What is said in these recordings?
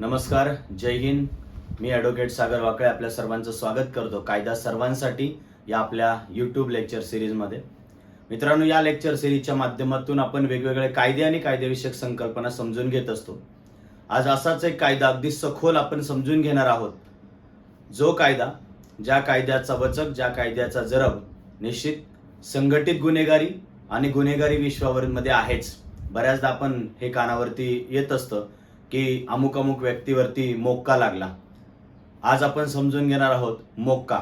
नमस्कार, जय हिंद. मी ॲडव्होकेट सागर वाकळे आपल्या सर्वांचं स्वागत करतो कायदा सर्वांसाठी या आपल्या यूट्यूब लेक्चर सिरीजमध्ये. मित्रांनो, या लेक्चर सिरीजच्या माध्यमातून आपण वेगवेगळे कायदे आणि कायदेविषयक संकल्पना समजून घेत असतो. आज असाच एक कायदा अगदी सखोल आपण समजून घेणार आहोत. जो कायदा, ज्या कायद्याचा वचक, ज्या कायद्याचा जरब निश्चित संघटित गुन्हेगारी आणि गुन्हेगारी विश्वामध्ये आहेच. बऱ्याचदा आपण हे कानावरती येत असतं की अमुक अमुक व्यक्तीवरती मोक्का लागला. आज आपण समजून घेणार आहोत मोक्का.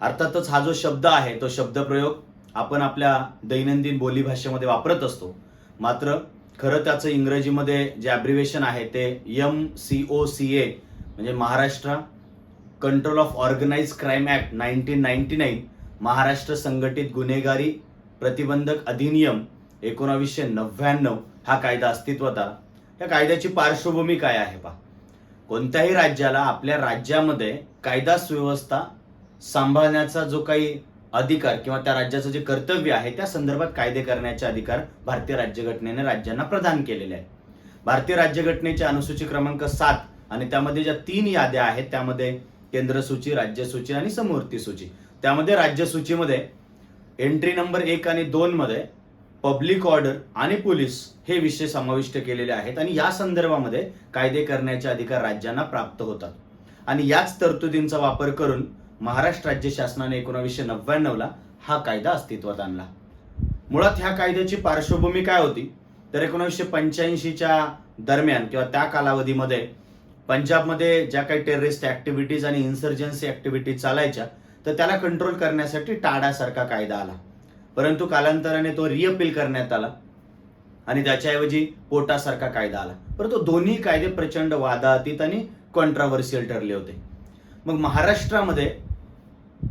अर्थातच हा जो शब्द आहे तो शब्दप्रयोग आपण आपल्या दैनंदिन बोलीभाषेमध्ये वापरत असतो. मात्र खरं त्याचं इंग्रजीमध्ये जे ॲब्रिव्हिएशन आहे ते MCOCA म्हणजे Maharashtra control of organise crime act 1999, Maharashtra संघटित गुन्हेगारी प्रतिबंधक अधिनियम 1999 हा कायदा अस्तित्वात आला. या कायद्याची पार्श्वभूमी काय आहे पहा. कोणत्याही राज्याला आपल्या राज्यामध्ये कायदा सुव्यवस्था सांभाळण्याचा जो काही अधिकार किंवा त्या राज्याचं जे कर्तव्य आहे त्या संदर्भात कायदे करण्याचे अधिकार भारतीय राज्यघटनेने राज्यांना प्रदान केलेले आहे. भारतीय राज्यघटनेच्या अनुसूची क्रमांक 7 आणि त्यामध्ये ज्या 3 याद्या आहेत त्यामध्ये केंद्र सूची, राज्य सूची आणि समवर्ती सूची. त्यामध्ये राज्य सूचीमध्ये एंट्री नंबर 1 आणि 2 मध्ये पब्लिक ऑर्डर आणि पोलीस हे विषय समाविष्ट केलेले आहेत आणि या संदर्भामध्ये कायदे करण्याचे अधिकार राज्यांना प्राप्त होतात. आणि याच तरतुदींचा वापर करून महाराष्ट्र राज्य शासनाने 1999 ला हा कायदा अस्तित्वात आणला. मुळात ह्या कायद्याची पार्श्वभूमी काय होती तर 1985च्या दरम्यान किंवा त्या कालावधीमध्ये पंजाबमध्ये ज्या काही टेररिस्ट ऍक्टिव्हिटीज आणि इन्सर्जन्सी ऍक्टिव्हिटीज चालायच्या तर त्याला कंट्रोल करण्यासाठी टाडासारखा कायदा आला. परंतु कालांतराने तो रिअपील करण्यात आला आणि त्याच्याऐवजी पोटासारखा कायदा आला. परंतु दोन्ही कायदे प्रचंड वादातीत आणि कॉन्ट्राव्हर्शियल ठरले होते. मग महाराष्ट्रामध्ये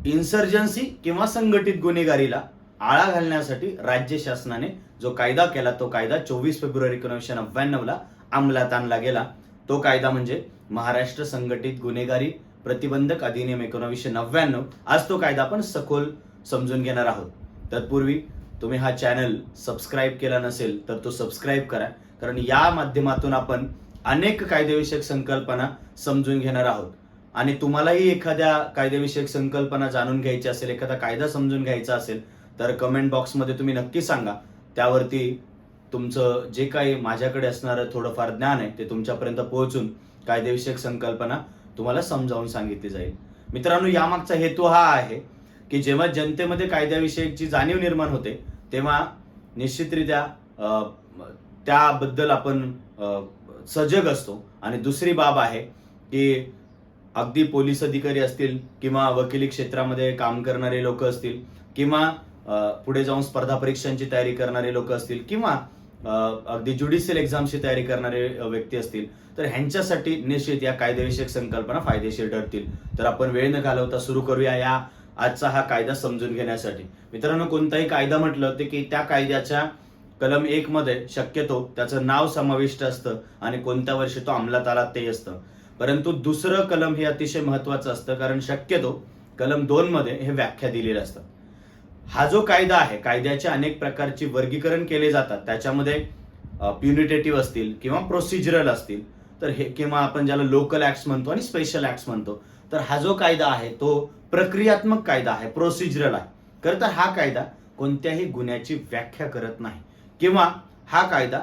इन्सर्जन्सी किंवा संघटित गुन्हेगारीला आळा घालण्यासाठी राज्य शासनाने जो कायदा केला तो कायदा 24 फेब्रुवारी 1999 ला अंमलात आणला गेला. तो कायदा म्हणजे महाराष्ट्र संघटित गुन्हेगारी प्रतिबंधक अधिनियम 1999. आज तो कायदा आपण सखोल समजून घेणार आहोत. तत्पूर्वी तुम्ही हा चॅनल सबस्क्राईब केला नसेल तर तो सबस्क्राईब करा, कारण या माध्यमातून आपण अनेक कायदेविषयक संकल्पना समजून घेणार आहोत. आणि तुम्हालाही एखाद्या कायदेविषयक संकल्पना जाणून घ्यायची असेल, एखादा कायदा समजून घ्यायचा असेल तर कमेंट बॉक्समध्ये तुम्ही नक्की सांगा. त्यावरती तुमचं जे काही माझ्याकडे असणारं थोडंफार ज्ञान आहे ते तुमच्यापर्यंत पोहोचून कायदेविषयक संकल्पना तुम्हाला समजावून सांगितली जाईल. मित्रांनो, यामागचा हेतू हा आहे की जेव्हा जनतेमध्ये कायद्याविषयीची जाणीव निर्माण होते तेव्हा निश्चितरित्या त्याबद्दल आपण सजग असतो. आणि दुसरी बाब आहे की अगदी पोलीस अधिकारी असतील किंवा वकिली क्षेत्रामध्ये काम करणारे लोक असतील किंवा पुढे जाऊन स्पर्धा परीक्षांची तयारी करणारे लोक असतील किंवा अगदी ज्युडिशियल एक्झामची तयारी करणारे व्यक्ती असतील तर ह्यांच्यासाठी निश्चित या कायदेविषयक संकल्पना फायदेशीर ठरतील. तर आपण वेळ न घालवता सुरू करूया या आजचा हा कायदा समजून घेण्यासाठी. मित्रांनो, कोणताही कायदा म्हटलं ते की त्या कायद्याच्या कलम 1 मध्ये शक्यतो त्याचं नाव समाविष्ट असतं आणि कोणत्या वर्षी तो अंमलात आला ते असतं. परंतु दुसरं कलम हे अतिशय महत्वाचं असतं कारण शक्यतो कलम 2 मध्ये हे व्याख्या दिलेल्या असतात. हा जो कायदा आहे, कायद्याच्या अनेक प्रकारची वर्गीकरण केले जातात. त्याच्यामध्ये प्युनिटेटिव्ह असतील किंवा प्रोसिजरल असतील तर हे, किंवा आपण ज्याला लोकल ऍक्ट्स म्हणतो आणि स्पेशल ऍक्ट्स म्हणतो. तर हा जो कायदा आहे तो प्रक्रियात्मक कायदा आहे, प्रोसिजरल आहे. खरं तर हा कायदा कोणत्याही गुन्ह्याची व्याख्या करत नाही किंवा हा कायदा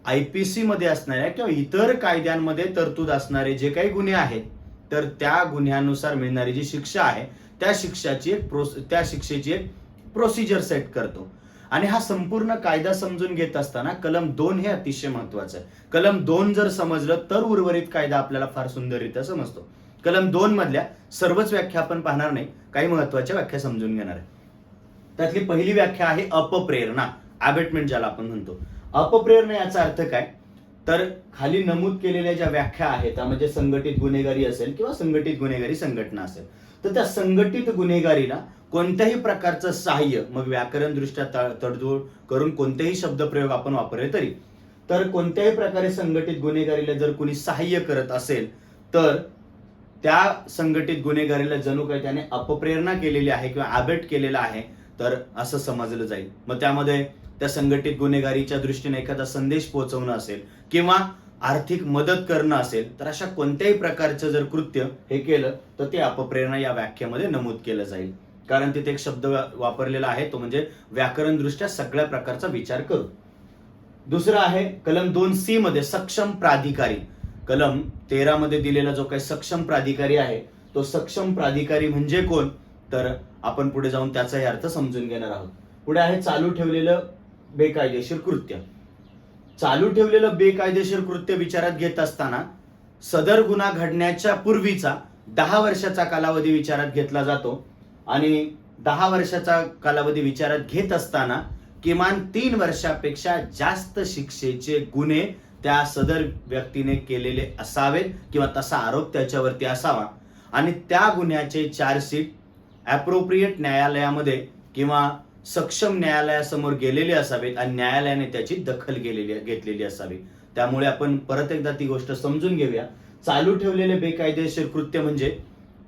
IPC मध्ये असणाऱ्या किंवा इतर कायद्यांमध्ये तरतूद असणारे जे काही गुन्हे आहेत तर त्या गुन्ह्यानुसार मिळणारी जी शिक्षा आहे त्या शिक्षेची एक प्रोसिजर सेट करतो. आणि हा संपूर्ण कायदा समजून घेत असताना कलम 2 हे अतिशय महत्वाचं आहे. कलम 2 जर समजलं तर उर्वरित कायदा आपल्याला फार सुंदररित्या समजतो. कलम 2 मधल्या सर्वच व्याख्या आपण पाहणार नाही, काही महत्वाच्या व्याख्या समजून घेणार आहे. त्यातली पहिली व्याख्या आहे अपप्रेरणा, अबेटमेंट ज्याला आपण म्हणतो. अपप्रेरणा याचा अर्थ काय तर खाली नमूद केलेल्या ज्या व्याख्या आहेत त्यामध्ये संघटित गुन्हेगारी असेल किंवा संघटित गुन्हेगारी संघटना असेल तर त्या संघटित गुन्हेगारीला कोणत्याही प्रकारचं सहाय्य, मग व्याकरण दृष्ट्या तडजोड करून कोणतेही शब्दप्रयोग आपण वापरले तरी, तर कोणत्याही प्रकारे संघटित गुन्हेगारीला जर कोणी सहाय्य करत असेल तर त्या संघटित गुन्हेगारीला जणू काही त्याने अपप्रेरणा केलेली आहे किंवा अबेट केलेला आहे तर असं समजलं जाईल. मग त्यामध्ये त्या संघटित गुन्हेगारीच्या दृष्टीने एखादा संदेश पोहोचवणं असेल किंवा आर्थिक मदत करणं असेल, तर अशा कोणत्याही प्रकारचं जर कृत्य हे केलं तर ते अपप्रेरणा या व्याख्येमध्ये नमूद केलं जाईल. कारण तिथे एक शब्द वापरलेला आहे, तो म्हणजे व्याकरण दृष्ट्या सगळ्या प्रकारचा विचार करू. दुसरं आहे कलम 2C मध्ये सक्षम प्राधिकारी. कलम 13 मध्ये दिलेला जो काही सक्षम प्राधिकारी आहे, तो सक्षम प्राधिकारी म्हणजे कोण, तर आपण पुढे जाऊन त्याचाही अर्थ समजून घेणार आहोत. पुढे आहे चालू ठेवलेलं बेकायदेशीर कृत्य. चालू ठेवलेलं बेकायदेशीर कृत्य विचारात घेत असताना सदर गुन्हा घडण्याच्या पूर्वीचा 10 वर्षाचा कालावधी विचारात घेतला जातो आणि 10 वर्षाचा कालावधी विचारात घेत असताना किमान 3 वर्षापेक्षा जास्त शिक्षेचे गुन्हे त्या सदर व्यक्तीने केलेले असावेत किंवा तसा आरोप त्याच्यावरती असावा आणि त्या गुन्ह्याचे चार्जशीट ॲप्रोप्रिएट न्यायालयामध्ये किंवा सक्षम न्यायालयासमोर गेलेले असावेत आणि न्यायालयाने त्याची दखल घेतलेली असावी. त्यामुळे आपण परत एकदा ती गोष्ट समजून घेऊया. चालू ठेवलेले बेकायदेशीर कृत्य म्हणजे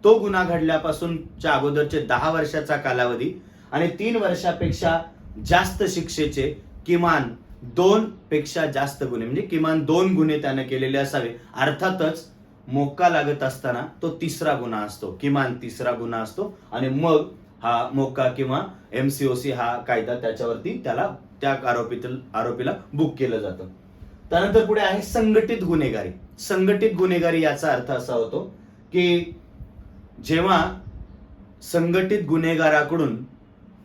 तो गुन्हा घडल्यापासूनच्या अगोदरचे 10 वर्षाचा कालावधी आणि 3 वर्षापेक्षा जास्त शिक्षेचे किमान 2 पेक्षा जास्त गुन्हे, म्हणजे किमान 2 गुन्हे त्याने केलेले असावे. अर्थातच मोक्का लागत असताना तो तिसरा गुन्हा असतो, किमान तिसरा गुन्हा असतो आणि मग हा मोक्का किंवा MCOC हा कायदा त्याच्यावरती त्या आरोपीला बुक केलं जातं. त्यानंतर पुढे आहे संघटित गुन्हेगारी. संघटित गुन्हेगारी याचा अर्थ असा होतो की जेव्हा संघटित गुन्हेगाराकडून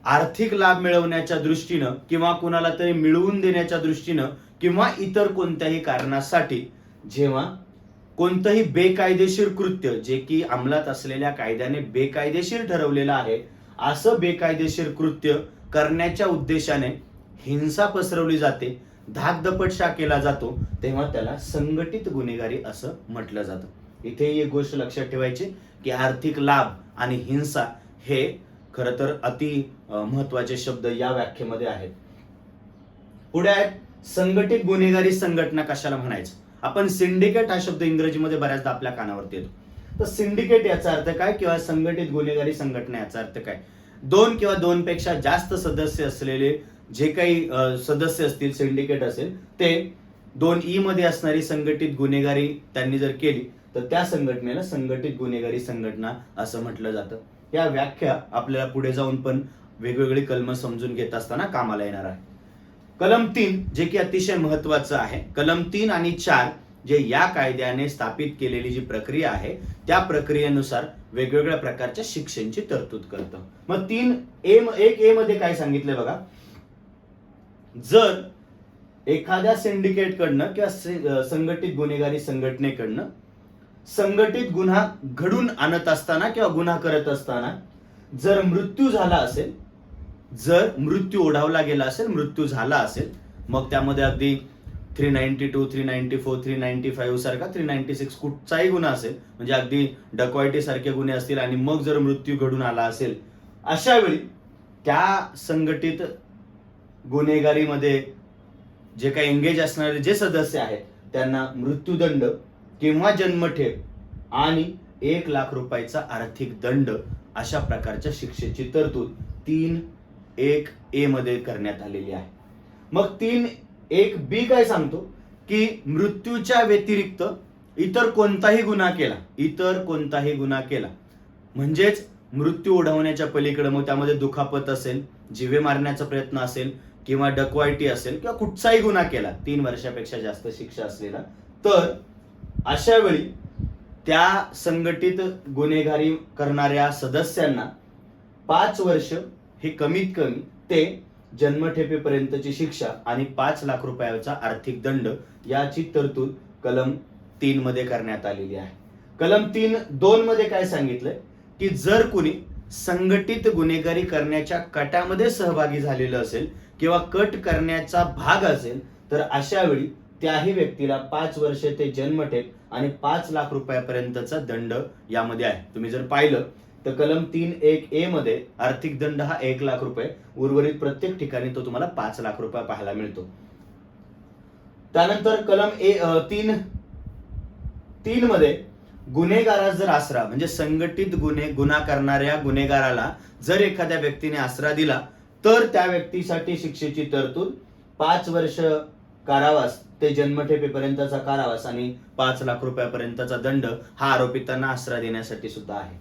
आर्थिक लाभ मिळवण्याच्या दृष्टीनं किंवा कुणाला तरी मिळवून देण्याच्या दृष्टीनं किंवा इतर कोणत्याही कारणासाठी जेव्हा कोणतंही बेकायदेशीर कृत्य, जे की अंमलात असलेल्या कायद्याने बेकायदेशीर ठरवलेलं आहे, असं बेकायदेशीर कृत्य करण्याच्या उद्देशाने हिंसा पसरवली जाते, धाकदपटशा केला जातो, तेव्हा त्याला संघटित गुन्हेगारी असं म्हटलं जातं. इथे एक गोष्ट लक्षात ठेवायची की आर्थिक लाभ आणि हिंसा हे खरं तर अति महत्वाचे शब्द या व्याख्येमध्ये आहेत. पुढे आहेत संघटित गुन्हेगारी संघटना कशाला म्हणायचं. आपण सिंडिकेट हा शब्द इंग्रजीमध्ये बऱ्याचदा आपल्या कानावरती येतो. तर सिंडिकेट याचा अर्थ काय किंवा संघटित गुन्हेगारी संघटना याचा अर्थ काय. 2 किंवा 2 पेक्षा जास्त सदस्य असलेले जे काही सदस्य असतील, सिंडिकेट असेल, ते 2E मध्ये असणारी संघटित गुन्हेगारी त्यांनी जर केली तर त्या संघटनेला संघटित गुन्हेगारी संघटना असं म्हटलं जातं. या व्याख्या आपल्याला पुढे जाऊन पण वेगवेगळी कलम समजून घेत असताना कामाला येणार आहे. कलम 3 जे की अतिशय महत्वाचं आहे. कलम 3 आणि 4 जे या कायद्याने स्थापित केलेली जी प्रक्रिया आहे त्या प्रक्रियेनुसार वेगवेगळ्या प्रकारच्या शिक्षेची तरतूद करतं. मग 1A मध्ये काय सांगितलंय बघा. जर एखाद्या सिंडिकेट कडनं किंवा संघटित गुन्हेगारी संघटनेकडनं संघटित गुन्हा घडून आणत असताना किंवा गुन्हा करत असताना जर मृत्यू झाला असेल, जर मृत्यू ओढावला गेला असेल, मृत्यू झाला असेल, मग त्यामध्ये अगदी 392, 394, 395 सारखा 396 कुठचाही गुन्हा असेल, म्हणजे अगदी डकॉयटी सारखे गुन्हे असतील आणि मग जर मृत्यू घडून आला असेल, अशा वेळी त्या संघटित गुन्हेगारीमध्ये जे काही एंगेज असणारे जे सदस्य आहेत त्यांना मृत्यूदंड किंवा जन्मठेप आणि 1 लाख रुपयाचा आर्थिक दंड अशा प्रकारच्या शिक्षेची तरतूद 3(1)A मध्ये करण्यात आलेली आहे. मग 3(1)B काय सांगतो की मृत्यूच्या व्यतिरिक्त इतर कोणताही गुन्हा केला म्हणजेच मृत्यू ओढवण्याच्या पलीकडे, मग त्यामध्ये दुखापत असेल, जीवे मारण्याचा प्रयत्न असेल किंवा डकवायटी असेल किंवा कुठचाही गुन्हा केला 3 वर्षापेक्षा जास्त शिक्षा असलेला, तर अशा वेळी त्या संघटित गुन्हेगारी करणाऱ्या सदस्यांना 5 वर्ष हे कमीत कमी ते जन्मठेपेपर्यंतची शिक्षा आणि 5 लाख रुपयाचा आर्थिक दंड याची तरतूद कलम 3 मध्ये करण्यात आलेली आहे. कलम 3(2) मध्ये काय सांगितलंय की जर कुणी संघटित गुन्हेगारी करण्याच्या कटामध्ये सहभागी झालेलं असेल किंवा कट करण्याचा भाग असेल तर अशा वेळी त्याही व्यक्तीला 5 वर्ष ते जन्मठेप आणि 5 लाख रुपयापर्यंतचा दंड यामध्ये आहे. तुम्ही जर पाहिलं तर कलम 3(1)A मध्ये आर्थिक दंड हा 1 लाख रुपये, उर्वरित प्रत्येक ठिकाणी तो तुम्हाला 5 लाख रुपये पाहायला मिळतो. त्यानंतर कलम 3 मध्ये गुन्हेगारा जर आसरा, म्हणजे संघटित गुन्हा करणाऱ्या गुन्हेगाराला जर एखाद्या व्यक्तीने आसरा दिला तर त्या व्यक्तीसाठी शिक्षेची तरतूद 5 वर्ष कारावास ते जन्मठेपेपर्यंतचा कारावास आणि 5 लाख रुपयापर्यंतचा दंड हा आरोपितांना आसरा देण्यासाठी सुद्धा आहे.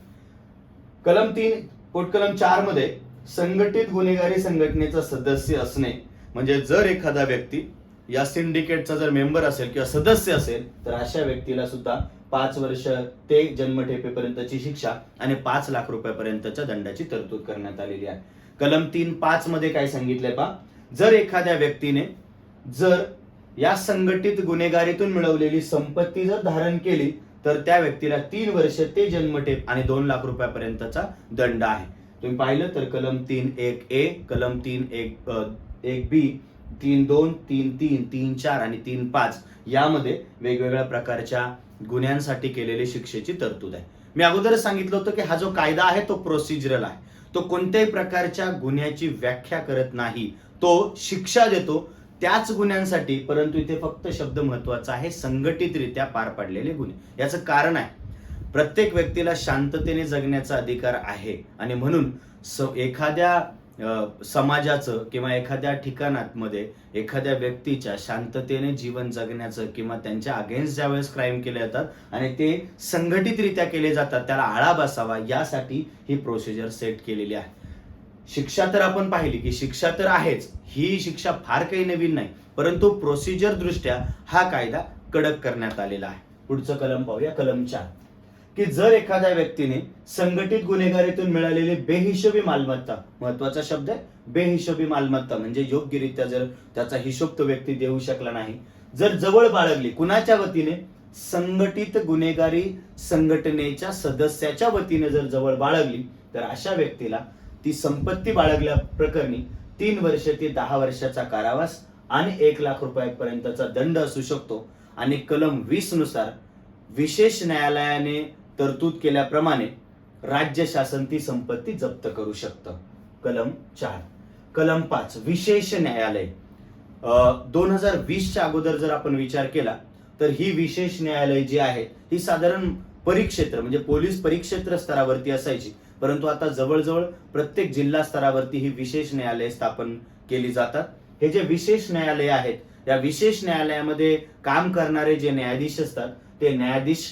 कलम 3 पोटकलम 4 मध्ये संघटित गुन्हेगारी संघटनेचा सदस्य असणे, म्हणजे जर एखादा व्यक्ती या सिंडिकेटचा जर मेंबर असेल किंवा सदस्य असेल तर अशा व्यक्तीला सुद्धा 5 वर्ष ते जन्मठेपेपर्यंतची शिक्षा आणि 5 लाख रुपयापर्यंतच्या दंडाची तरतूद करण्यात आलेली आहे. कलम 3(5) मध्ये काय सांगितलंय पहा, जर एखाद्या व्यक्तीने जर या संघटित गुन्हेगारीतून मिळवलेली संपत्ती जर धारण केली तर त्या व्यक्तीला 3 वर्ष ते जन्मठेप आणि 2 लाख रुपयापर्यंतचा दंड आहे. तुम्ही पाहिलं तर कलम 3(1)(a), कलम 3(1)(b), 3(2), 3(3), 3(4) आणि 3(5) यामध्ये वेगवेगळ्या प्रकारच्या गुन्ह्यांसाठी केलेली शिक्षेची तरतूद आहे. मी अगोदरच सांगितलं होतं की हा जो कायदा आहे तो प्रोसिजरल आहे. तो कोणत्याही प्रकारच्या गुन्ह्याची व्याख्या करत नाही, तो शिक्षा देतो त्याच गुन्ह्यांसाठी. परंतु इथे फक्त शब्द महत्वाचा आहे, संघटितरित्या पार पडलेले गुन्हे. याचं कारण आहे, प्रत्येक व्यक्तीला शांततेने जगण्याचा अधिकार आहे आणि म्हणून एखाद्या समाजाचं किंवा एखाद्या ठिकाणामध्ये एखाद्या व्यक्तीच्या शांततेने जीवन जगण्याचं किंवा त्यांच्या अगेन्स्ट ज्यावेळेस क्राईम केले जातात आणि ते संघटितरित्या केले जातात त्याला आळा बसावा यासाठी ही प्रोसिजर सेट केलेली आहे. शिक्षा तर आपण पाहिली की शिक्षा तर आहेच, ही शिक्षा फार काही नवीन नाही, परंतु प्रोसिजर दृष्ट्या हा कायदा कडक करण्यात आलेला आहे. पुढचं कलम पाहूया, कलम 4, की जर एखाद्या व्यक्तीने संघटित गुन्हेगारीतून मिळालेली बेहिशोबी मालमत्ता, महत्वाचा शब्द आहे बेहिशोबी मालमत्ता, म्हणजे योग्यरित्या जर त्याचा हिशोब तो व्यक्ती देऊ शकला नाही, जर जवळ बाळगली, कुणाच्या वतीने, संघटित गुन्हेगारी संघटनेच्या सदस्याच्या वतीने जर जवळ बाळगली तर अशा व्यक्तीला ती संपत्ती बाळगल्या प्रकरणी 3 वर्ष ते 10 वर्षाचा कारावास आणि 1 लाख रुपयापर्यंतचा दंड असू शकतो. आणि कलम 20 नुसार विशेष न्यायालयाने तरतूद केल्याप्रमाणे राज्य शासन ती संपत्ती जप्त करू शकतं. कलम 4. कलम 5 विशेष न्यायालय. 2020च्या अगोदर जर आपण विचार केला तर ही विशेष न्यायालय जी आहे ही साधारण परिक्षेत्र म्हणजे पोलीस परिक्षेत्र स्तरावरती असायची, परंतु आता जवळजवळ प्रत्येक जिल्हा स्तरावरती ही विशेष न्यायालय स्थापन केली जातात. हे जे विशेष न्यायालय आहेत या विशेष न्यायालयामध्ये काम करणारे जे न्यायाधीश असतात ते न्यायाधीश,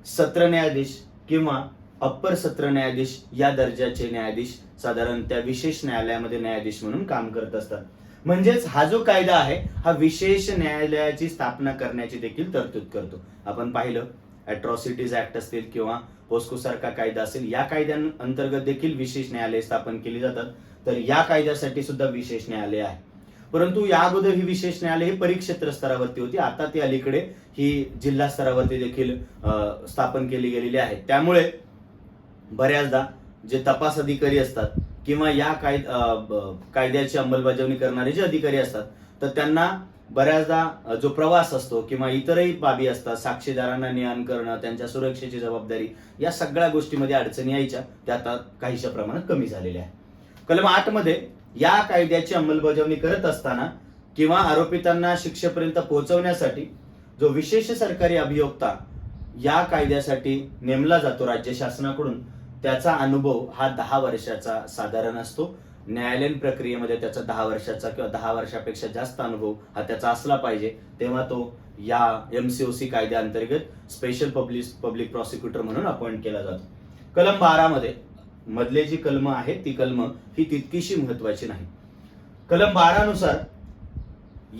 सत्र न्यायाधीश किंवा अप्पर सत्र न्यायाधीश या दर्जाचे न्यायाधीश साधारण त्या विशेष न्यायालयामध्ये न्यायाधीश म्हणून काम करत असतात. म्हणजेच हा जो कायदा आहे हा विशेष न्यायालयाची स्थापना करण्याची देखील तरतूद करतो. आपण पाहिलं अॅट्रॉसिटीज ऍक्ट असतील किंवा पोस्को सारखा कायदा असेल, या कायद्यांअंतर्गत देखील विशेष न्यायालय स्थापन केली जातात. तर या कायद्यासाठी सुद्धा विशेष न्यायालय आहे. परंतु या अगोदर ही विशेष न्यायालय ही परिक्षेत्र स्तरावरती होती, आता ती अलीकडे ही जिल्हा स्तरावरती देखील स्थापन केली गेलेली आहे. त्यामुळे बऱ्याचदा जे तपास अधिकारी असतात किंवा या कायद्याची अंमलबजावणी करणारे जे अधिकारी असतात तर त्यांना बऱ्याचदा जो प्रवास असतो किंवा इतरही बाबी असतात, साक्षीदारांना ने-आण करणं, त्यांच्या सुरक्षेची जबाबदारी, या सगळ्या गोष्टीमध्ये अडचणी यायच्या, त्या आता काहीशा प्रमाणात कमी झालेल्या आहे. कलम 8 मध्ये या कायद्याची अंमलबजावणी करत असताना किंवा आरोपितांना शिक्षेपर्यंत पोहोचवण्यासाठी जो विशेष सरकारी अभियोक्ता या कायद्यासाठी नेमला जातो राज्य शासनाकडून, त्याचा अनुभव हा 10 वर्षाचा साधारण असतो. न्यायालयीन प्रक्रियेमध्ये त्याचा 10 वर्षाचा किंवा 10 वर्षापेक्षा जास्त अनुभव हा त्याचा असला पाहिजे, तेव्हा तो या MCOC कायद्याअंतर्गत स्पेशल पब्लिक प्रॉसिक्युटर म्हणून अपॉइंट केला जातो. कलम 12 मध्ये मधले जी कलम आहेत ती कलम ही तितकीशी महत्वाची नाही. कलम 12 नुसार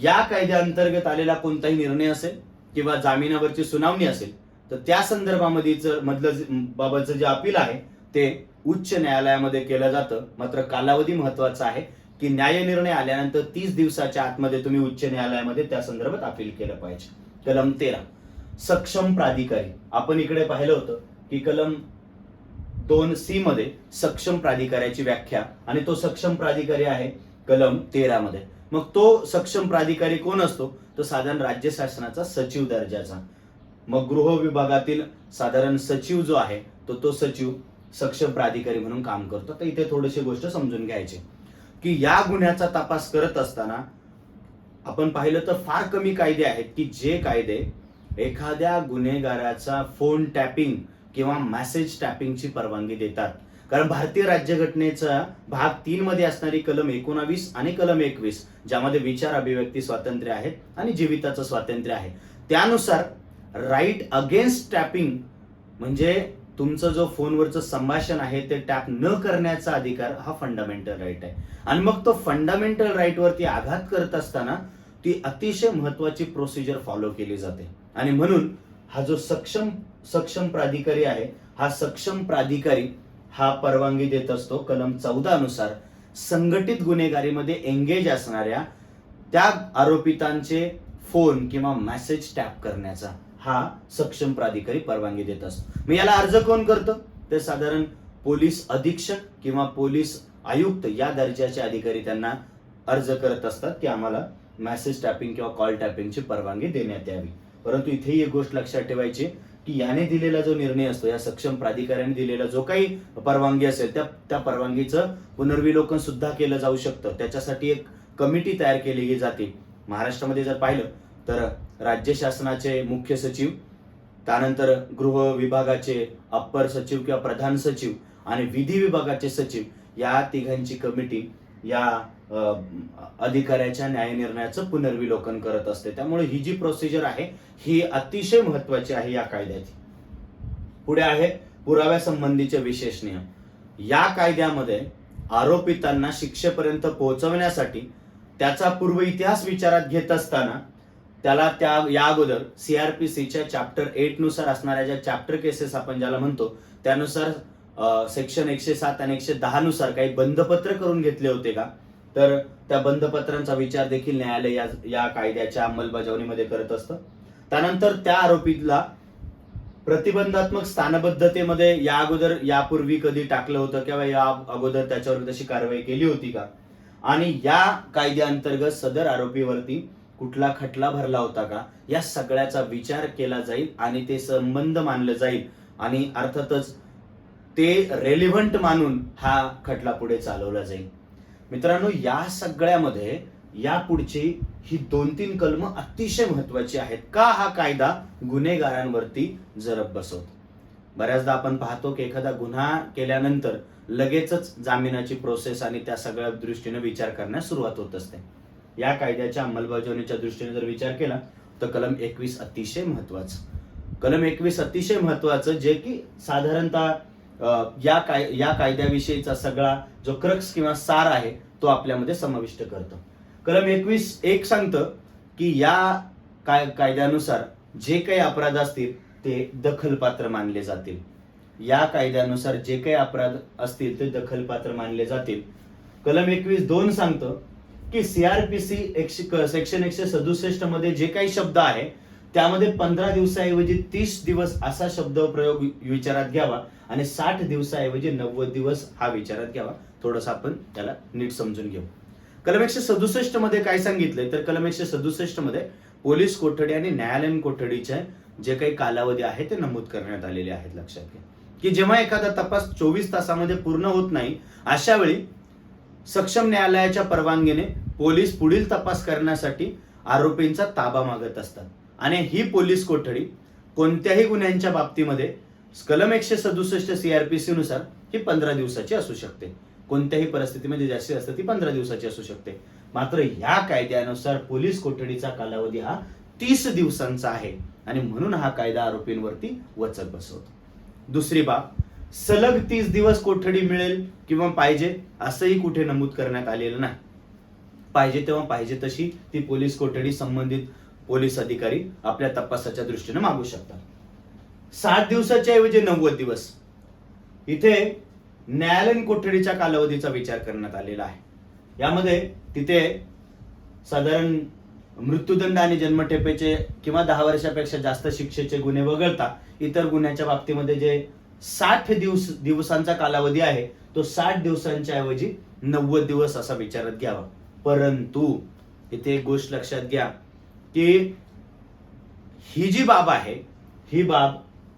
या कायद्याअंतर्गत आलेला कोणताही निर्णय असेल किंवा जामिनावरची सुनावणी असेल तर त्या संदर्भामध्ये मधलं बाबतचं जे अपील आहे ते उच्च न्यायालयामध्ये केलं जातं. मात्र कालावधी महत्वाचा आहे की न्याय निर्णय आल्यानंतर 30 दिवसाच्या आतमध्ये तुम्ही उच्च न्यायालयामध्ये त्या संदर्भात अपील केलं पाहिजे. कलम 13 सक्षम प्राधिकारी. आपण इकडे पाहिलं होतं की कलम 2C मध्ये सक्षम प्राधिकाऱ्याची व्याख्या आणि तो सक्षम प्राधिकारी आहे कलम 13 मध्ये. मग तो सक्षम प्राधिकारी कोण असतो? तो साधारण राज्य शासनाचा सचिव दर्जाचा. मग गृह विभागातील साधारण सचिव जो आहे तो सचिव सक्षम प्राधिकारी म्हणून काम करतो. तर इथे थोडीशी गोष्ट समजून घ्यायची की या गुन्ह्याचा तपास करत असताना आपण पाहिलं तर फार कमी कायदे आहेत की जे कायदे एखाद्या गुन्हेगाराचा फोन टॅपिंग किंवा मेसेज टॅपिंगची परवानगी देतात. कारण भारतीय राज्यघटनेचा भाग 3 मध्ये असणारी कलम 19 आणि कलम 21 ज्यामध्ये विचार अभिव्यक्ती स्वातंत्र्य आहे आणि जीविताचं स्वातंत्र्य आहे, त्यानुसार राईट अगेन्स्ट टॅपिंग म्हणजे तुमचं जो फोनवरचं संभाषण आहे ते टॅप न करण्याचा अधिकार हा फंडामेंटल राईट आहे. आणि मग तो फंडामेंटल राईट वरती आघात करत असताना ती अतिशय महत्वाची प्रोसिजर फॉलो केली जाते. आणि म्हणून हा जो सक्षम प्राधिकारी आहे, हा सक्षम प्राधिकारी हा परवानगी देत असतो कलम 14 नुसार संघटित गुन्हेगारीमध्ये एंगेज असणाऱ्या त्या आरोपितांचे फोन किंवा मेसेज टॅप करण्याचा हा सक्षम प्राधिकारी परवानगी देत असतो. मग याला अर्ज कोण करतं? तर साधारण पोलीस अधीक्षक किंवा पोलीस आयुक्त या दर्जाचे अधिकारी त्यांना अर्ज करत असतात की आम्हाला मेसेज टॅपिंग किंवा कॉल टॅपिंगची परवानगी देण्यात यावी. परंतु इथेही एक गोष्ट लक्षात ठेवायची की याने दिलेला जो निर्णय असतो, या सक्षम प्राधिकाऱ्याने दिलेला जो काही परवानगी असेल त्या परवानगीचं पुनर्विलोकन सुद्धा केलं जाऊ शकतं. त्याच्यासाठी एक कमिटी तयार केली जाते. महाराष्ट्रामध्ये जर पाहिलं तर राज्य शासनाचे मुख्य सचिव, त्यानंतर गृह विभागाचे अप्पर सचिव किंवा प्रधान सचिव आणि विधी विभागाचे सचिव या तिघांची कमिटी या अधिकाऱ्याच्या न्यायनिर्णयाचं पुनर्विलोकन करत असते. त्यामुळे ही जी प्रोसिजर आहे ही अतिशय महत्वाची आहे या कायद्याची. पुढे आहे पुराव्यासंबंधीचे विशेष नियम. या कायद्यामध्ये आरोपितांना शिक्षेपर्यंत पोहोचवण्यासाठी त्याचा पूर्व इतिहास विचारात घेत असताना त्याला या अगोदर सीआरपीसीच्या चॅप्टर 8 नुसार असणाऱ्या ज्या चॅप्टर केसेस आपण ज्याला म्हणतो त्यानुसार सेक्शन 107 आणि 110 नुसार काही बंधपत्र करून घेतले होते का, तर त्या बंधपत्रांचा विचार देखील न्यायालय या कायद्याच्या अंमलबजावणीमध्ये करत असतं. त्यानंतर त्या आरोपीला प्रतिबंधात्मक स्थानबद्धतेमध्ये या अगोदर यापूर्वी कधी टाकलं होतं किंवा या अगोदर त्याच्यावर तशी कारवाई केली होती का, आणि या कायद्याअंतर्गत सदर आरोपीवरती कुठला खटला भरला होता का, या सगळ्याचा विचार केला जाईल आणि ते संबंध मानलं जाईल आणि अर्थातच ते रेलिव्हंट मानून हा खटला पुढे चालवला जाईल. मित्रांनो, या सगळ्यामध्ये या पुढची ही 2-3 कलम अतिशय महत्वाची आहेत. का हा कायदा गुन्हेगारांवरती जरब बसवतो. बऱ्याचदा आपण पाहतो की एखादा गुन्हा केल्यानंतर लगेचच जामिनाची प्रोसेस आणि त्या सगळ्या दृष्टीने विचार करण्यास सुरुवात होत असते. या कायद्याच्या अंमलबजावणीच्या दृष्टीने जर विचार केला तर कलम 21 अतिशय महत्वाचं. कलम 21 अतिशय महत्वाचं जे की साधारणतः या कायद्याविषयीचा सगळा जो क्रक्स किंवा सार आहे तो आपल्यामध्ये समाविष्ट करतो. कलम 21 सांगतं की या कायद्यानुसार जे काही अपराध असतील ते दखलपात्र मानले जातील. या कायद्यानुसार जे काही अपराध असतील ते दखलपात्र मानले जातील. कलम 21(2) सांगतं की सीआरपीसी सेक्शन 167 मध्ये जे काही शब्द आहे त्यामध्ये 15 दिवसाऐवजी 30 दिवस असा शब्द प्रयोग विचारात घ्यावा आणि 60 दिवसाऐवजी 90 दिवस हा विचारात घ्यावा. थोडंसं आपण त्याला नीट समजून घेऊ. कलम 167 मध्ये काय सांगितलंय तर कलम 167 मध्ये पोलीस कोठडी आणि न्यायालयीन कोठडीचे जे काही कालावधी आहे ते नमूद करण्यात आलेले आहेत. लक्षात घ्या की जेव्हा एखादा तपास 24 तासामध्ये पूर्ण होत नाही अशा वेळी सक्षम न्यायालयाच्या परवानगीने पोलीस पुढील तपास करण्यासाठी आरोपींचा ताबा मागत असतात आणि ही पोलीस कोठडी कोणत्याही गुन्ह्यांच्या बाबतीमध्ये कलम 167 सीआरपीसी नुसार ही 15 दिवसाची असू शकते. कोणत्याही परिस्थितीमध्ये जास्तीत जास्त ती 15 दिवसाची असू शकते. मात्र या कायद्यानुसार पोलीस कोठडीचा कालावधी हा 30 दिवसांचा आहे आणि म्हणून हा कायदा आरोपींवरती वचक बसवतो. दुसरी बाब, सलग 30 दिवस कोठडी मिळेल किंवा पाहिजे असंही कुठे नमूद करण्यात आलेलं नाही. पाहिजे तेव्हा पाहिजे तशी ती पोलीस कोठडी संबंधित पोलीस अधिकारी आपल्या तपासाच्या दृष्टीने मागू शकतात. 60 दिवसाच्या ऐवजी 90 दिवस इथे न्यायालयीन कोठडीच्या कालावधीचा विचार करण्यात आलेला आहे. यामध्ये तिथे साधारण मृत्यूदंड आणि जन्मठेपेचे किंवा 10 वर्षापेक्षा जास्त शिक्षेचे गुन्हे वगळता इतर गुन्ह्याच्या बाबतीमध्ये जे 60 दिवसांचा कालावधी आहे तो 60 दिवसांच्या ऐवजी 90 दिवस असा विचारात घ्यावा. परंतु इथे एक गोष्ट लक्षात घ्या की ही जी बाब आहे ही बाब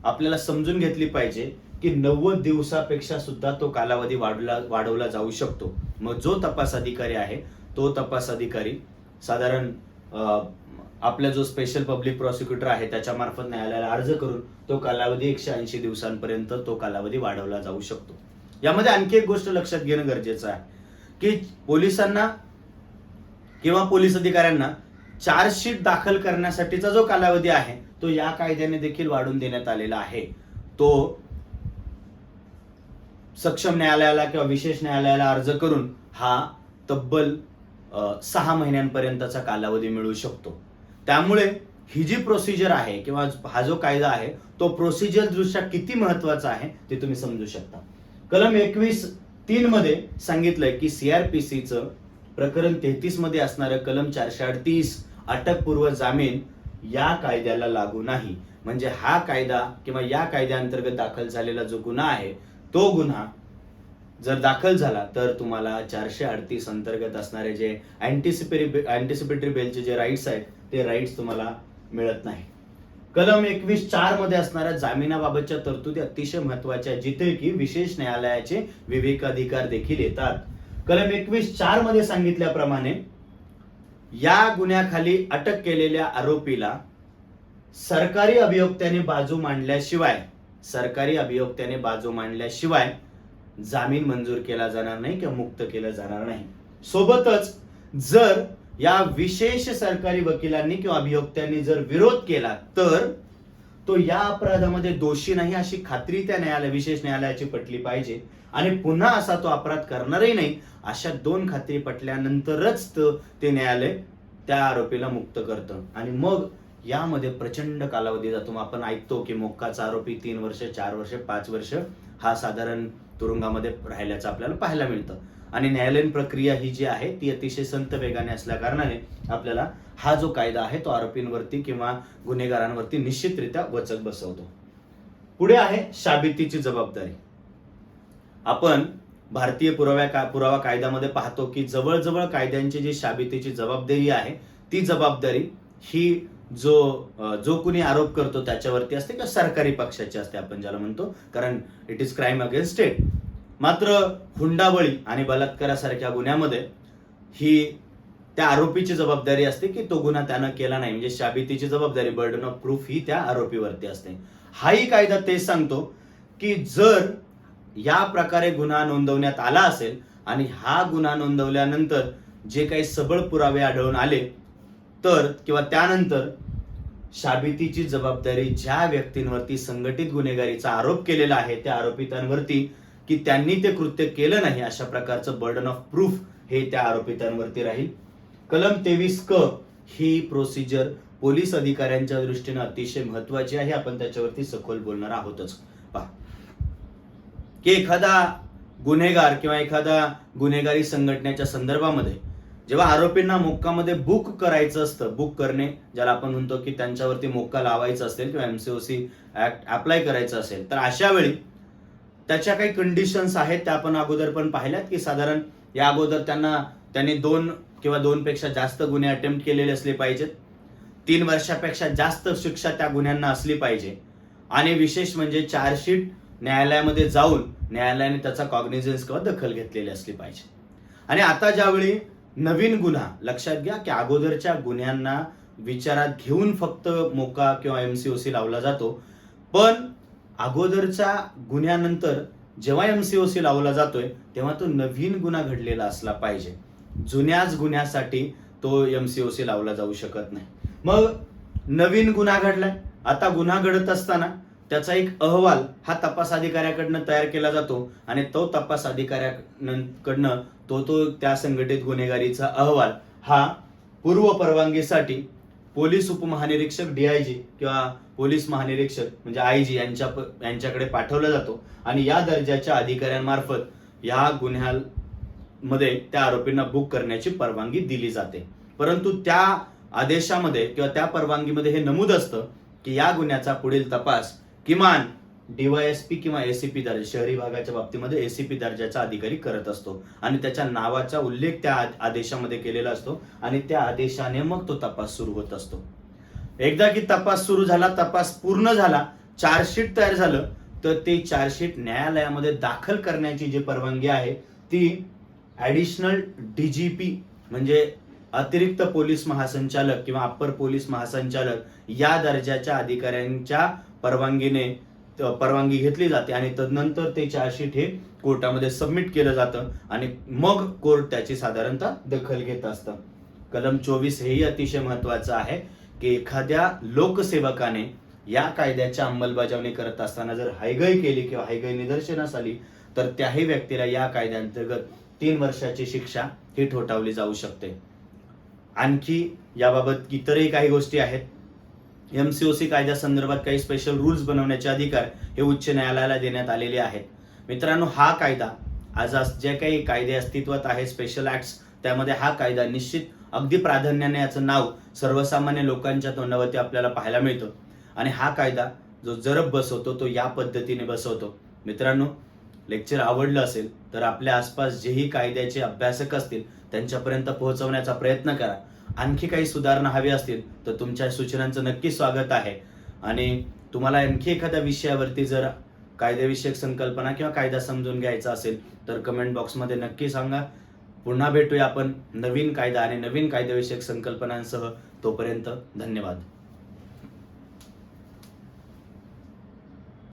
आपल्याला समजून घेतली पाहिजे की 90 दिवसापेक्षा सुद्धा तो कालावधी वाढवला जाऊ शकतो. मग जो तपास अधिकारी आहे तो तपास अधिकारी साधारण आपला जो स्पेशल पब्लिक प्रॉसिक्युटर आहे त्याच्या मार्फत न्यायालयाला अर्ज करून तो कालावधी 180 दिवसांपर्यंत तो कालावधी वाढवला जाऊ शकतो. यामध्ये आणखी एक गोष्ट लक्षात घेणं गरजेचं आहे की पोलिसांना किंवा पोलीस अधिकाऱ्यांना चार्जशीट दाखल करण्यासाठीचा जो कालावधी आहे तो या कायद्याने देखील वाढवून देण्यात आलेला आहे. तो सक्षम न्यायालयाला किंवा विशेष न्यायालयाला अर्ज करून हा तब्बल 6 महिन्यांपर्यंतचा कालावधी मिळू शकतो. त्यामुळे ही जी प्रोसिजर आहे किंवा हा जो कायदा आहे तो प्रोसिजर दृष्ट्या किती महत्वाचा आहे ते तुम्ही समजू शकता. कलम 21(3) मध्ये सांगितलंय की सीआरपीसीचं प्रकरण 33 मध्ये असणारं कलम 438 अटकपूर्व जामीन या कायद्याला लागू नाही. म्हणजे हा कायदा किंवा या कायद्याअंतर्गत दाखल झालेला जो गुन्हा आहे तो गुन्हा जर दाखल झाला तर तुम्हाला 438 अंतर्गत असणारे जे अँटिसिपेटरी बेलचे जे राईट्स आहेत ते राईट्स तुम्हाला मिळत नाही. कलम 21(4) मध्ये असणाऱ्या जामिनाबाबतच्या तरतुदी अतिशय महत्वाच्या, जिथे की विशेष न्यायालयाचे विवेकाधिकार देखील येतात. कलम 21(4) मध्ये सांगितल्याप्रमाणे या गुन्ह्याखाली अटक केलेल्या आरोपीला सरकारी अभियोक्त्याने बाजू मांडल्याशिवाय जामीन मंजूर केला जाणार नाही किंवा मुक्त केलं जाणार नाही. सोबतच जर या विशेष सरकारी वकिलांनी किंवा अभियोक्त्यांनी जर विरोध केला तर तो या अपराधामध्ये दोषी नाही अशी खात्री त्या विशेष न्यायालयाची पटली पाहिजे आणि पुन्हा असा तो अपराध करणारही नाही अशा 2 खात्री पटल्यानंतरच ते न्यायालय त्या आरोपीला मुक्त करतं. आणि मग यामध्ये प्रचंड कालावधी जातो. आपण ऐकतो की मोक्काचा आरोपी 3 वर्ष, 4 वर्ष, 5 वर्ष हा साधारण तुरुंगामध्ये राहिल्याचं आपल्याला पाहायला मिळतं. आणि न्यायालयीन प्रक्रिया ही जी आहे ती अतिशय संत वेगाने असल्या कारणाने आपल्याला हा जो कायदा आहे तो आरोपींवरती किंवा गुन्हेगारांवरती निश्चितरित्या वचक बसवतो. पुढे आहे शाबितीची जबाबदारी. आपण भारतीय पुरावा कायद्यामध्ये पाहतो की जवळजवळ कायद्यांची जी शाबितीची जबाबदारी आहे ती जबाबदारी ही जो कुणी आरोप करतो त्याच्यावरती असते किंवा सरकारी पक्षाची असते आपण ज्याला म्हणतो, कारण it is crime against state. मात्र हुंडाबळी आणि बलात्कारासारख्या गुन्ह्यामध्ये ही त्या आरोपीची जबाबदारी असते की तो गुन्हा त्यानं केला नाही. म्हणजे शाबितीची जबाबदारी, बर्डन ऑफ प्रूफ ही त्या आरोपीवरती असते. हाही कायदा तेच सांगतो की जर या प्रकारे गुन्हा नोंदवण्यात आला असेल आणि हा गुन्हा नोंदवल्यानंतर जे काही सबळ पुरावे आढळून आले तर किंवा त्यानंतर शाबितीची जबाबदारी ज्या व्यक्तींवरती संघटित गुन्हेगारीचा आरोप केलेला आहे त्या आरोपितांवरती की त्यांनी ते कृत्य केलं नाही अशा प्रकारचं बर्डन ऑफ प्रूफ हे त्या आरोपितांवरती राहील. कलम 23(क) ही प्रोसिजर पोलीस अधिकाऱ्यांच्या दृष्टीने अतिशय महत्वाची आहे. आपण त्याच्यावरती सखोल बोलणार आहोतच. पहा की एखादा गुन्हेगार किंवा एखादा गुन्हेगारी संघटनेच्या संदर्भामध्ये जेव्हा आरोपींना मोक्कामध्ये बुक करायचं असतं, बुक करणे ज्याला आपण म्हणतो की त्यांच्यावरती मोक्का लावायचा असेल किंवा MCOC ऍक्ट अप्लाय करायचं असेल तर अशा वेळी त्याच्या काही कंडिशन्स आहेत त्या आपण अगोदर पण पाहिल्यात की साधारण या अगोदर त्यांनी 2 किंवा 2 पेक्षा जास्त गुन्हे अटेम्प्ट केलेले असले पाहिजेत, 3 वर्षापेक्षा जास्त शिक्षा त्या गुन्ह्यांना असली पाहिजे आणि विशेष म्हणजे चार्जशीट न्यायालयामध्ये जाऊन न्यायालयाने त्याचा कॉग्निझन्स किंवा दखल घेतलेली असली पाहिजे. आणि आता ज्यावेळी नवीन गुन्हा, लक्षात घ्या की अगोदरच्या गुन्ह्यांना विचारात घेऊन फक्त मोक्का किंवा MCOC लावला जातो, पण अगोदरच्या गुन्ह्यानंतर जेव्हा MCOC लावला जातोय तेव्हा तो नवीन गुन्हा घडलेला असला पाहिजे. जुन्याच गुन्ह्यासाठी तो MCOC लावला जाऊ शकत नाही. मग नवीन गुन्हा घडलाय, आता गुन्हा घडत असताना त्याचा एक अहवाल हा तपास अधिकाऱ्याकडनं तयार केला जातो आणि तो तपास अधिकाऱ्याकडनं तो त्या संघटित गुन्हेगारीचा अहवाल हा पूर्व परवानगीसाठी पोलीस उपमहानिरीक्षक DIG किंवा पोलीस महानिरीक्षक म्हणजे IG यांच्याकडे पाठवला जातो आणि या दर्जाच्या अधिकाऱ्यांमार्फत या गुन्ह्यामध्ये त्या आरोपींना बुक करण्याची परवानगी दिली जाते. परंतु त्या आदेशामध्ये किंवा त्या परवानगीमध्ये हे नमूद असतं की या गुन्ह्याचा पुढील तपास किमान DYSP किंवा ACP दर्जा, शहरी भागाच्या बाबतीमध्ये ACP दर्जाचा अधिकारी करत असतो आणि त्याच्या नावाचा उल्लेख त्या आदेशामध्ये केलेला असतो आणि त्या आदेशाने मग तो तपास सुरू होत असतो. एकदा की तपास सुरू झाला, तपास पूर्ण झाला, चार्जशीट तयार झालं तर ते चार्जशीट न्यायालयामध्ये दाखल करण्याची जी परवानगी आहे ती ऍडिशनल DGP म्हणजे अतिरिक्त पोलीस महासंचालक किंवा अप्पर पोलीस महासंचालक या दर्जाच्या अधिकाऱ्यांच्या परवानगीने परवानगी घेतली जाते आणि तदनंतर ते चार्जशीट हे कोर्टामध्ये सबमिट केलं जातं आणि मग कोर्ट त्याची साधारणतः दखल घेत असतं. कलम 24 हेही अतिशय महत्वाचं आहे की एखाद्या लोकसेवकाने या कायद्याच्या अंमलबजावणी करत असताना जर हयगय केली किंवा हयगय निदर्शनास आली तर त्याही व्यक्तीला या कायद्याअंतर्गत 3 वर्षाची शिक्षा ही ठोठावली जाऊ शकते. आणखी याबाबत इतरही काही गोष्टी आहेत. MCOC कायद्यासंदर्भात काही स्पेशल रूल्स बनवण्याचे अधिकार हे उच्च न्यायालयाला देण्यात आलेले आहेत. मित्रांनो, हा कायदा आज जे काही कायदे अस्तित्वात आहे, स्पेशल ऍक्ट्स, त्यामध्ये हा कायदा निश्चित अगदी प्राधान्याने याचं नाव सर्वसामान्य लोकांच्या तोंडावरती आपल्याला पाहायला मिळतं आणि हा कायदा जो जरब बसवतो तो या पद्धतीने बसवतो. मित्रांनो, लेक्चर आवडलं असेल तर आपल्या आसपास जेही कायद्याचे अभ्यासक असतील त्यांच्यापर्यंत पोहोचवण्याचा प्रयत्न करा. आणखी काही सुधारणा हवी असतील तर तुमच्या सूचनांचं नक्की स्वागत आहे. आणि तुम्हाला आणखी एखाद्या विषयावरती जर कायदेविषयक संकल्पना किंवा कायदा समजून घ्यायचा असेल तर कमेंट बॉक्समध्ये नक्की सांगा. पुन्हा भेटूया आपण नवीन कायदा आणि नवीन कायदेविषयक संकल्पनांसह. तोपर्यंत धन्यवाद.